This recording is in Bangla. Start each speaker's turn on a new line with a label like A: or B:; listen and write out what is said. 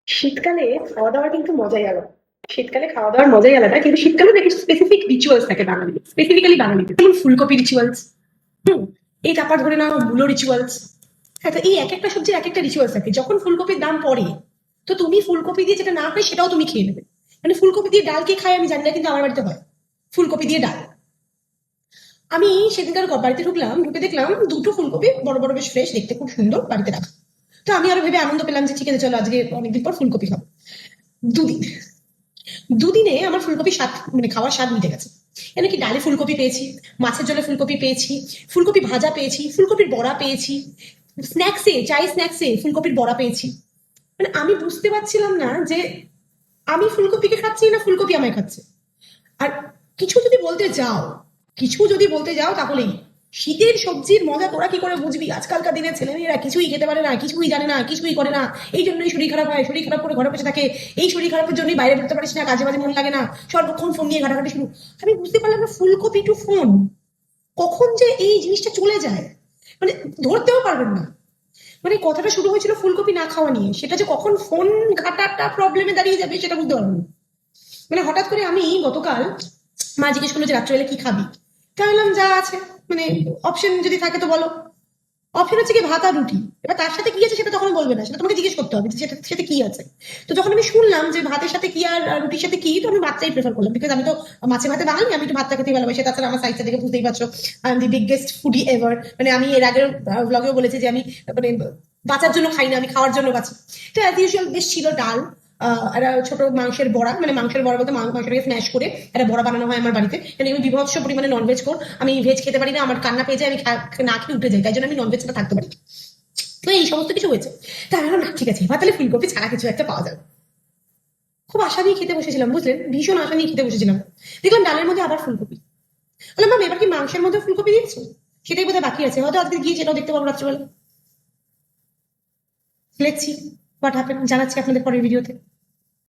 A: শীতকালে খাওয়া দাওয়ার কিন্তু মজাই আলাদা। শীতকালে খাওয়া দাওয়ার মজাই আলাদা, কিন্তু শীতকালে না কিছু স্পেসিফিক রিচুয়ালস থাকে বাঙালি, স্পেসিফিক্যালি বাঙালিদের, যেমন ফুলকপি রিচুয়ালস। এই তারপর ধরে নাও মূলো রিচুয়ালস। হ্যাঁ, তো এই এক একটা সবজির এক একটা রিচুয়ালস থাকে। যখন ফুলকপির দাম পড়ে, তো তুমি ফুলকপি দিয়ে যেটা না হয় সেটাও তুমি খেয়ে নেবে। মানে ফুলকপি দিয়ে ডাল কে খায় আমি জানি না, কিন্তু আমার বাড়িতে হয় ফুলকপি দিয়ে ডাল। আমি সেদিনকার বাড়িতে ঢুকলাম, ঢুকে দেখলাম দুটো ফুলকপি বড় বড় বেশ ফ্রেশ, দেখতে খুব সুন্দর, বাড়িতে রাখা। তো আমি আরো ভেবে আনন্দ পেলাম যে ঠিক আছে, চলো আজকে অনেকদিন পর ফুলকপি খাবো। দুদিন দুদিনে আমার ফুলকপি স্বাদ, মানে খাওয়ার স্বাদ মিটে গেছে। কেন কি, ডালে ফুলকপি পেয়েছি, মাছের জলে ফুলকপি পেয়েছি, ফুলকপি ভাজা পেয়েছি, ফুলকপির বড়া পেয়েছি, স্ন্যাক্সে চাই স্ন্যাক্সে ফুলকপির বড়া পেয়েছি। মানে আমি বুঝতে পারছিলাম না যে আমি ফুলকপিকে খাচ্ছি না ফুলকপি আমায় খাচ্ছে। আর কিছু যদি বলতে যাও, তাহলেই শীতের সবজির মজা তোরা কি করে বুঝবি? আজকালকার দিনের ছেলেমেয়েরা কিছুই খেতে পারে না, কিছুই জানে না, কিছুই করে না। এই জন্যই শরীর খারাপ হয়, শরীর খারাপ করে ঘরে বসে থাকে। এই শরীর খারাপের জন্যই বাইরে বেরোতে পারিস না, কাজে বাজে মন লাগে না, সর্বক্ষণ ফোন নিয়ে ঘাটাঘাটি শুরু। আমি বুঝতে পারলাম না ফুলকপি টু ফোন কখন যে এই জিনিসটা চলে যায়, মানে ধরতেও পারবেন না। মানে কথাটা শুরু হয়েছিল ফুলকপি না খাওয়া নিয়ে, সেটা যে কখন ফোন ঘাটাটা প্রবলেমে দাঁড়িয়ে যাবে সেটা বুঝতে পারবেন না। মানে হঠাৎ করে আমি গতকাল, মা জিজ্ঞেস করলো যে রাত্রেবেলা কি খাবি। তা আমি বললাম যা আছে, মানে অপশন যদি থাকে তো বলো। অপশন হচ্ছে কি ভাত আর রুটি। এবার তার সাথে কি আছে সেটা তখন বলবে না, সেটা তোমাকে জিজ্ঞেস করতে হবে যে সেটা সাথে কি আছে। তো যখন আমি শুনলাম যে ভাতের সাথে কি আর রুটির সাথে কি, তো আমি ভাতটাই প্রেফার করলাম, বিকজ আমি তো মাছে ভাতে বাঙালি, আমি একটু ভাতটা খেতে ভালোবাসি। তাছাড়া আমার সাইজটা দেখে বুঝতেই পারছো, I am the biggest foodie ever. মানে আমি এর আগের ব্লগেও বলেছি যে আমি মানে বাঁচার জন্য খাই না, আমি খাওয়ার জন্য বাঁচি। তো অ্যাজ ইউজুয়াল বেশ ছিল ডাল, একটা ছোট মাংসের বড়া, মানে মাংসের বড়া বলতে মাংসটাকে স্ম্যাশ করে একটা বড়া বানানো হয় আমার বাড়িতে। কারণ আমি বিভৎস পরিমাণে ননভেজ কর, আমি ভেজ খেতে পারি না, আমার কান্না পেয়ে যায়, আমি না খেয়ে উঠে যাই, তাই জন্য আমি ননভেজটা থাকতে পারি। তো এই সমস্ত কিছু হয়েছে। তা আমি না ঠিক আছে, এবার তাহলে ফুলকপি ছাড়া কিছু একটা পাওয়া যাবে। খুব আশা নিয়ে খেতে বসেছিলাম, বুঝলেন, ভীষণ আশা নিয়ে খেতে বসেছিলাম। দেখলাম ডালের মধ্যে আবার ফুলকপি। বললাম মাম, এবার কি মাংসের মধ্যে ফুলকপি দিচ্ছ? সেটাই বোধহয় বাকি আছে, হয়তো আজকে গিয়ে সেটাও দেখতে পাবো রাত্রেবেলা। লেটস সি হোয়াট হ্যাপেন, জানাচ্ছি আপনাদের পরের ভিডিওতে।